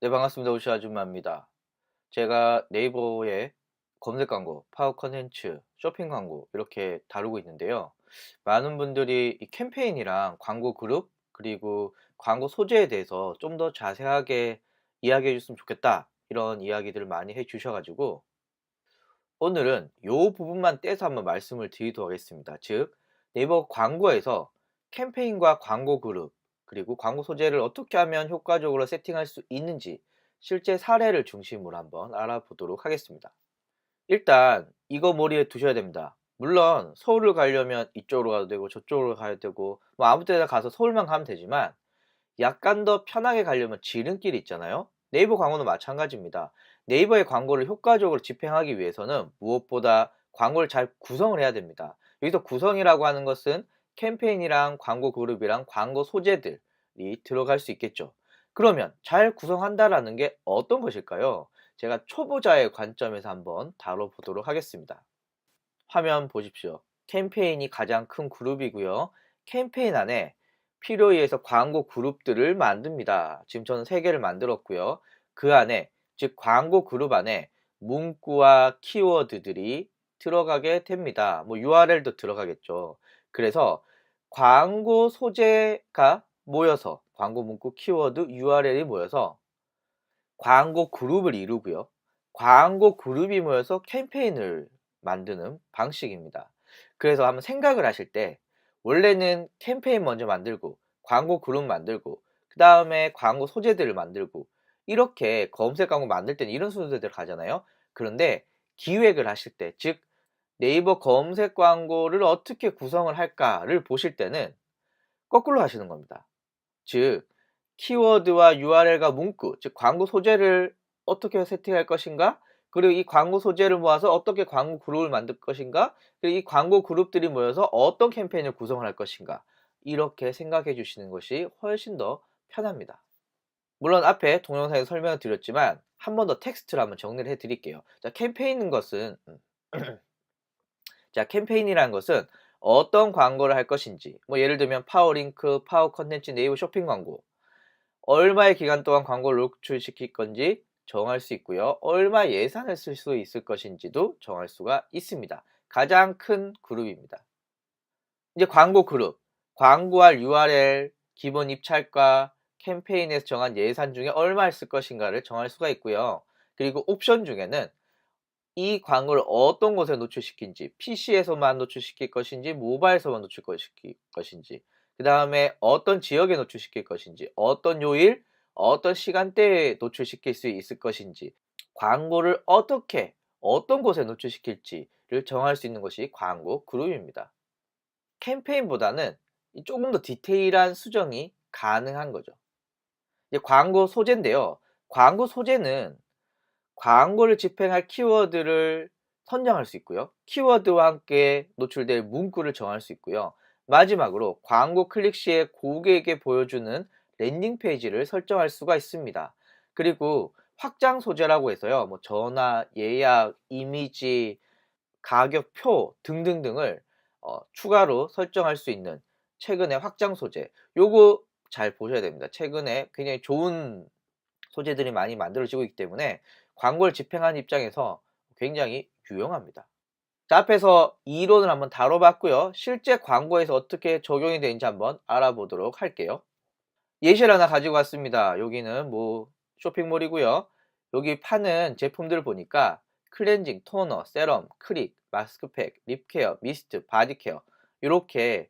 네, 반갑습니다. 오시 아줌마입니다. 제가 네이버에 검색 광고, 파워 컨텐츠, 쇼핑 광고 이렇게 다루고 있는데요. 많은 분들이 이 캠페인이랑 광고 그룹 그리고 광고 소재에 대해서 좀 더 자세하게 이야기해 줬으면 좋겠다 이런 이야기들을 많이 해 주셔 가지고 오늘은 요 부분만 떼서 한번 말씀을 드리도록 하겠습니다. 즉 네이버 광고에서 캠페인과 광고 그룹 그리고 광고 소재를 어떻게 하면 효과적으로 세팅할 수 있는지 실제 사례를 중심으로 한번 알아보도록 하겠습니다. 일단 이거 머리에 두셔야 됩니다. 물론 서울을 가려면 이쪽으로 가도 되고 저쪽으로 가야 되고 뭐 아무 데나 가서 서울만 가면 되지만 약간 더 편하게 가려면 지름길이 있잖아요. 네이버 광고도 마찬가지입니다. 네이버의 광고를 효과적으로 집행하기 위해서는 무엇보다 광고를 잘 구성을 해야 됩니다. 여기서 구성이라고 하는 것은 캠페인이랑 광고 그룹이랑 광고 소재들이 들어갈 수 있겠죠. 그러면 잘 구성한다라는 게 어떤 것일까요? 제가 초보자의 관점에서 한번 다뤄보도록 하겠습니다. 화면 보십시오. 캠페인이 가장 큰 그룹이고요. 캠페인 안에 필요에 의해서 광고 그룹들을 만듭니다. 지금 저는 3개를 만들었고요. 그 안에 즉 광고 그룹 안에 문구와 키워드들이 들어가게 됩니다. 뭐 URL도 들어가겠죠. 그래서 광고 소재가 모여서 광고 문구, 키워드, URL이 모여서 광고 그룹을 이루고요. 광고 그룹이 모여서 캠페인을 만드는 방식입니다. 그래서 한번 생각을 하실 때 원래는 캠페인 먼저 만들고 광고 그룹 만들고 그 다음에 광고 소재들을 만들고 이렇게 검색 광고 만들 때는 이런 순서대로 가잖아요. 그런데 기획을 하실 때, 즉 네이버 검색 광고를 어떻게 구성을 할까를 보실 때는 거꾸로 하시는 겁니다. 즉 키워드와 URL과 문구, 즉 광고 소재를 어떻게 세팅할 것인가, 그리고 이 광고 소재를 모아서 어떻게 광고 그룹을 만들 것인가, 그리고 이 광고 그룹들이 모여서 어떤 캠페인을 구성을 할 것인가, 이렇게 생각해 주시는 것이 훨씬 더 편합니다. 물론 앞에 동영상에서 설명을 드렸지만 한 번 더 텍스트로 한번 정리를 해 드릴게요. 자, 캠페인인 것은 자, 캠페인이라는 것은 어떤 광고를 할 것인지, 뭐 예를 들면 파워링크, 파워 컨텐츠, 네이버 쇼핑 광고, 얼마의 기간 동안 광고를 노출시킬 건지 정할 수 있고요. 얼마 예산을 쓸 수 있을 것인지도 정할 수가 있습니다. 가장 큰 그룹입니다. 이제 광고 그룹, 광고할 URL, 기본 입찰가, 캠페인에서 정한 예산 중에 얼마를 쓸 것인가를 정할 수가 있고요. 그리고 옵션 중에는 이 광고를 어떤 곳에 노출시킨지, PC에서만 노출시킬 것인지, 모바일에서만 노출시킬 것인지, 그 다음에 어떤 지역에 노출시킬 것인지, 어떤 요일, 어떤 시간대에 노출시킬 수 있을 것인지, 광고를 어떻게, 어떤 곳에 노출시킬지를 정할 수 있는 것이 광고 그룹입니다. 캠페인보다는 조금 더 디테일한 수정이 가능한 거죠. 이제 광고 소재인데요. 광고 소재는 광고를 집행할 키워드를 선정할 수 있고요. 키워드와 함께 노출될 문구를 정할 수 있고요. 마지막으로 광고 클릭 시에 고객에게 보여주는 랜딩 페이지를 설정할 수가 있습니다. 그리고 확장 소재라고 해서요. 뭐 전화, 예약, 이미지, 가격표 등등등을 추가로 설정할 수 있는 최근의 확장 소재. 요거 잘 보셔야 됩니다. 최근에 굉장히 좋은 소재들이 많이 만들어지고 있기 때문에 광고를 집행하는 입장에서 굉장히 유용합니다. 자, 앞에서 이론을 한번 다뤄봤고요. 실제 광고에서 어떻게 적용이 되는지 한번 알아보도록 할게요. 예시를 하나 가지고 왔습니다. 여기는 뭐 쇼핑몰이고요. 여기 파는 제품들을 보니까 클렌징, 토너, 세럼, 크릭, 마스크팩, 립케어, 미스트, 바디케어 이렇게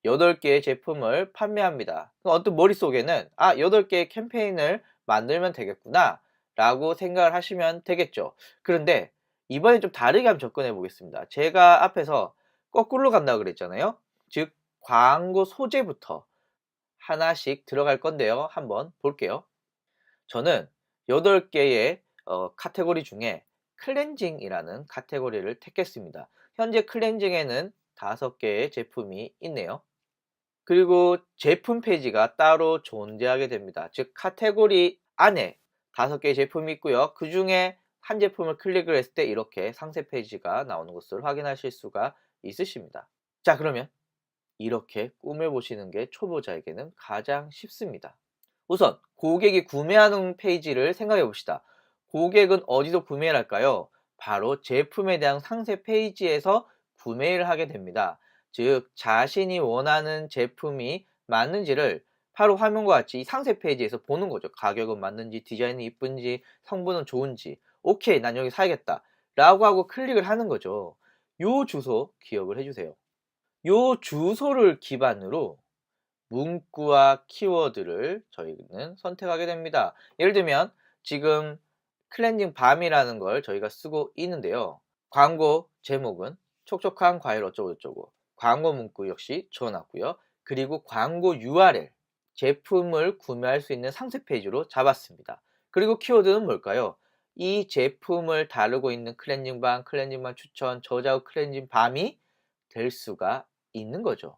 8개의 제품을 판매합니다. 어떤 머릿속에는 8개의 캠페인을 만들면 되겠구나 라고 생각을 하시면 되겠죠. 그런데 이번엔 좀 다르게 한번 접근해 보겠습니다. 제가 앞에서 거꾸로 간다고 그랬잖아요. 즉 광고 소재부터 하나씩 들어갈 건데요. 한번 볼게요. 저는 8개의 카테고리 중에 클렌징이라는 카테고리를 택했습니다. 현재 클렌징에는 5개의 제품이 있네요. 그리고 제품 페이지가 따로 존재하게 됩니다. 즉 카테고리 안에 5개의 제품이 있고요. 그중에 한 제품을 클릭을 했을 때 이렇게 상세 페이지가 나오는 것을 확인하실 수가 있으십니다. 자, 그러면 이렇게 꾸며보시는 게 초보자에게는 가장 쉽습니다. 우선 고객이 구매하는 페이지를 생각해 봅시다. 고객은 어디서 구매를 할까요? 바로 제품에 대한 상세 페이지에서 구매를 하게 됩니다. 즉 자신이 원하는 제품이 맞는지를 바로 화면과 같이 이 상세 페이지에서 보는 거죠. 가격은 맞는지, 디자인이 이쁜지, 성분은 좋은지. 오케이, 난 여기 사야겠다 라고 하고 클릭을 하는 거죠. 요 주소 기억을 해주세요. 요 주소를 기반으로 문구와 키워드를 저희는 선택하게 됩니다. 예를 들면 지금 클렌징 밤이라는 걸 저희가 쓰고 있는데요. 광고 제목은 촉촉한 과일 어쩌고저쩌고, 광고 문구 역시 주어놨고요. 그리고 광고 URL, 제품을 구매할 수 있는 상세 페이지로 잡았습니다. 그리고 키워드는 뭘까요? 이 제품을 다루고 있는 클렌징 밤, 클렌징 밤 추천, 저자 후 클렌징 밤이 될 수가 있는 거죠.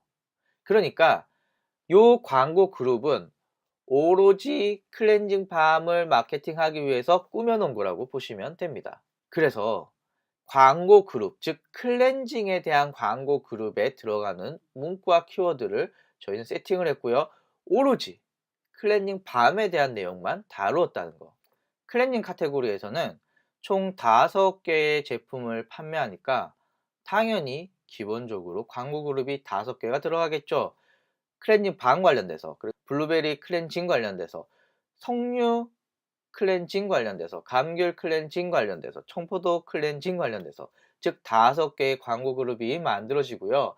그러니까 요 광고 그룹은 오로지 클렌징 밤을 마케팅하기 위해서 꾸며 놓은 거라고 보시면 됩니다. 그래서 광고 그룹, 즉 클렌징에 대한 광고 그룹에 들어가는 문구와 키워드를 저희는 세팅을 했고요. 오로지 클렌징 밤에 대한 내용만 다루었다는 거. 클렌징 카테고리에서는 총 5개의 제품을 판매하니까 당연히 기본적으로 광고 그룹이 5개가 들어가겠죠. 클렌징 밤 관련돼서, 그리고 블루베리 클렌징 관련돼서, 석류 클렌징 관련돼서, 감귤 클렌징 관련돼서, 청포도 클렌징 관련돼서, 즉 5개의 광고 그룹이 만들어지고요.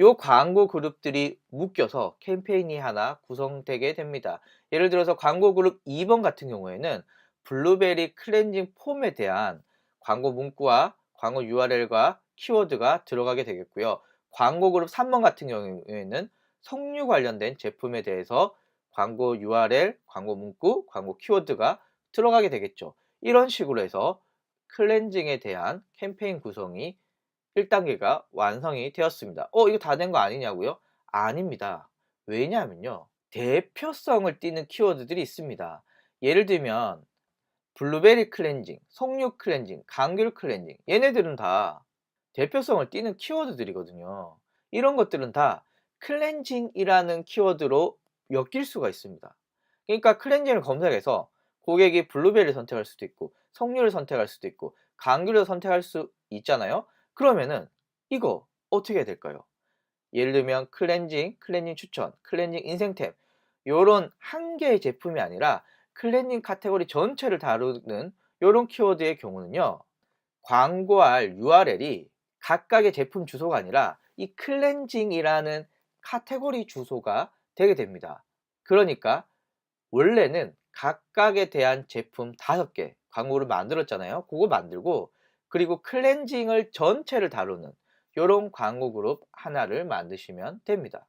요 광고 그룹들이 묶여서 캠페인이 하나 구성되게 됩니다. 예를 들어서 광고 그룹 2번 같은 경우에는 블루베리 클렌징 폼에 대한 광고 문구와 광고 URL과 키워드가 들어가게 되겠고요. 광고 그룹 3번 같은 경우에는 석류 관련된 제품에 대해서 광고 URL, 광고 문구, 광고 키워드가 들어가게 되겠죠. 이런 식으로 해서 클렌징에 대한 캠페인 구성이 1단계가 완성이 되었습니다. 이거 다 된 거 아니냐고요? 아닙니다. 왜냐하면요, 대표성을 띠는 키워드들이 있습니다. 예를 들면 블루베리 클렌징, 석류 클렌징, 감귤 클렌징, 얘네들은 다 대표성을 띠는 키워드들이거든요. 이런 것들은 다 클렌징이라는 키워드로 엮일 수가 있습니다. 그러니까 클렌징을 검색해서 고객이 블루베리를 선택할 수도 있고, 석류를 선택할 수도 있고, 감귤을 선택할 수 있잖아요. 그러면은 이거 어떻게 해야 될까요? 예를 들면 클렌징 추천, 클렌징 인생템, 요런 한 개의 제품이 아니라 클렌징 카테고리 전체를 다루는 요런 키워드의 경우는요, 광고할 URL이 각각의 제품 주소가 아니라 이 클렌징이라는 카테고리 주소가 되게 됩니다. 그러니까 원래는 각각에 대한 제품 5개 광고를 만들었잖아요. 그거 만들고, 그리고 클렌징을 전체를 다루는 요런 광고 그룹 하나를 만드시면 됩니다.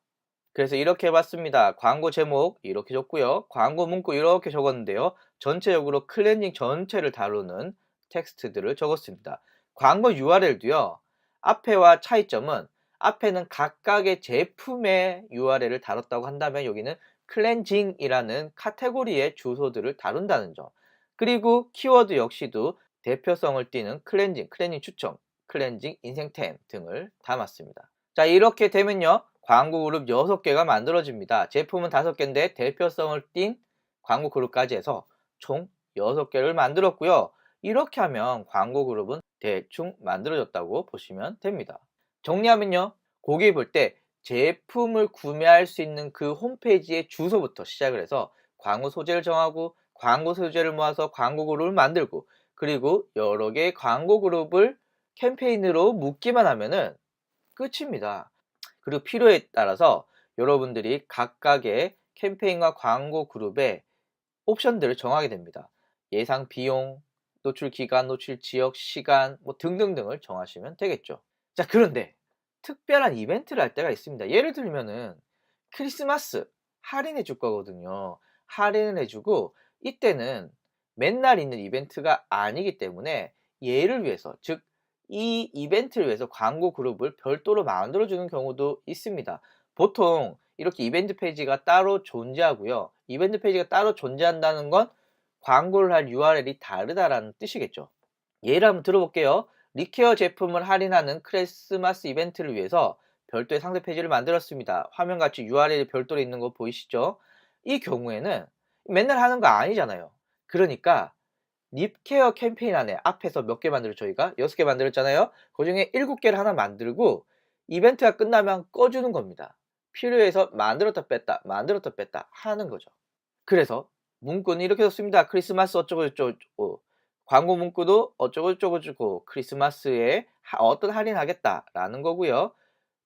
그래서 이렇게 해봤습니다. 광고 제목 이렇게 적고요. 광고 문구 이렇게 적었는데요. 전체적으로 클렌징 전체를 다루는 텍스트들을 적었습니다. 광고 URL도요. 앞에와 차이점은, 앞에는 각각의 제품의 URL을 다뤘다고 한다면 여기는 클렌징이라는 카테고리의 주소들을 다룬다는 점. 그리고 키워드 역시도 대표성을 띠는 클렌징 추천, 클렌징 인생템 등을 담았습니다. 자, 이렇게 되면요, 광고 그룹 6개가 만들어집니다. 제품은 5개인데 대표성을 띈 광고 그룹까지 해서 총 6개를 만들었고요. 이렇게 하면 광고 그룹은 대충 만들어졌다고 보시면 됩니다. 정리하면요, 고객이 볼 때 제품을 구매할 수 있는 그 홈페이지의 주소부터 시작을 해서 광고 소재를 정하고, 광고 소재를 모아서 광고 그룹을 만들고, 그리고 여러 개의 광고 그룹을 캠페인으로 묶기만 하면은 끝입니다. 그리고 필요에 따라서 여러분들이 각각의 캠페인과 광고 그룹의 옵션들을 정하게 됩니다. 예상 비용, 노출 기간, 노출 지역, 시간 뭐 등등등을 정하시면 되겠죠. 자, 그런데 특별한 이벤트를 할 때가 있습니다. 예를 들면은 크리스마스 할인해 줄 거거든요. 할인을 해주고, 이때는 맨날 있는 이벤트가 아니기 때문에 얘를 위해서, 즉 이 이벤트를 위해서 광고 그룹을 별도로 만들어주는 경우도 있습니다. 보통 이렇게 이벤트 페이지가 따로 존재하고요. 이벤트 페이지가 따로 존재한다는 건 광고를 할 URL이 다르다라는 뜻이겠죠. 예를 한번 들어볼게요. 리케어 제품을 할인하는 크리스마스 이벤트를 위해서 별도의 상세 페이지를 만들었습니다. 화면같이 URL이 별도로 있는 거 보이시죠? 이 경우에는 맨날 하는 거 아니잖아요. 그러니까 립케어 캠페인 안에 앞에서 몇 개 만들었죠 저희가? 6개 만들었잖아요. 그중에 7개를 하나 만들고 이벤트가 끝나면 꺼 주는 겁니다. 필요해서 만들었다 뺐다, 만들었다 뺐다 하는 거죠. 그래서 문구는 이렇게 썼습니다. 크리스마스 어쩌고저쩌고 광고 문구도 어쩌고저쩌고 크리스마스에 어떤 할인하겠다라는 거고요.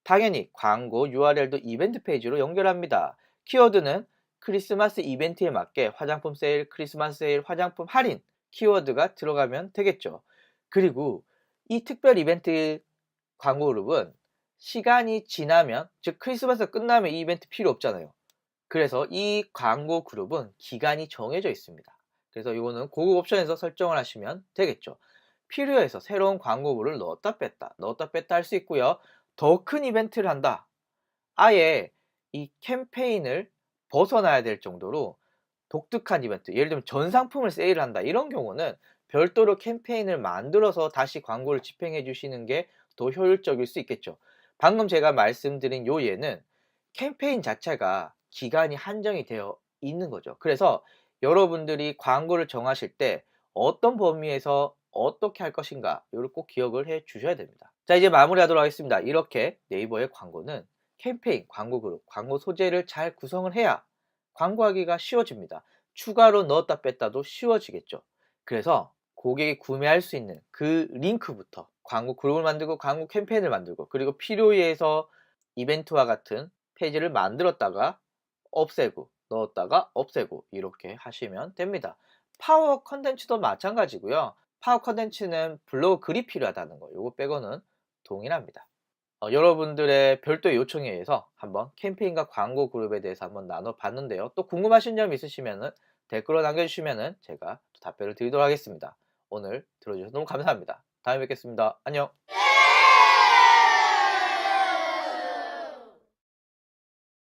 당연히 광고 URL도 이벤트 페이지로 연결합니다. 키워드는 크리스마스 이벤트에 맞게 화장품 세일, 크리스마스 세일, 화장품 할인 키워드가 들어가면 되겠죠. 그리고 이 특별 이벤트 광고 그룹은 시간이 지나면, 즉 크리스마스가 끝나면 이 이벤트 필요 없잖아요. 그래서 이 광고 그룹은 기간이 정해져 있습니다. 그래서 이거는 고급 옵션에서 설정을 하시면 되겠죠. 필요해서 새로운 광고물을 넣었다 뺐다 할 수 있고요. 더 큰 이벤트를 한다. 아예 이 캠페인을 벗어나야 될 정도로 독특한 이벤트, 예를 들면 전 상품을 세일을 한다. 이런 경우는 별도로 캠페인을 만들어서 다시 광고를 집행해 주시는 게 더 효율적일 수 있겠죠. 방금 제가 말씀드린 요 예는 캠페인 자체가 기간이 한정이 되어 있는 거죠. 그래서 여러분들이 광고를 정하실 때 어떤 범위에서 어떻게 할 것인가, 이걸 꼭 기억을 해 주셔야 됩니다. 자, 이제 마무리하도록 하겠습니다. 이렇게 네이버의 광고는 캠페인, 광고 그룹, 광고 소재를 잘 구성을 해야 광고하기가 쉬워집니다. 추가로 넣었다 뺐다도 쉬워지겠죠. 그래서 고객이 구매할 수 있는 그 링크부터 광고 그룹을 만들고 광고 캠페인을 만들고, 그리고 필요에 의해서 이벤트와 같은 페이지를 만들었다가 없애고 넣었다가 없애고 이렇게 하시면 됩니다. 파워 컨텐츠도 마찬가지고요. 파워 컨텐츠는 블로그 글이 필요하다는 거, 요거 빼고는 동일합니다. 여러분들의 별도의 요청에 의해서 한번 캠페인과 광고 그룹에 대해서 한번 나눠 봤는데요. 또 궁금하신 점 있으시면은 댓글로 남겨주시면은 제가 또 답변을 드리도록 하겠습니다. 오늘 들어주셔서 너무 감사합니다. 다음에 뵙겠습니다. 안녕.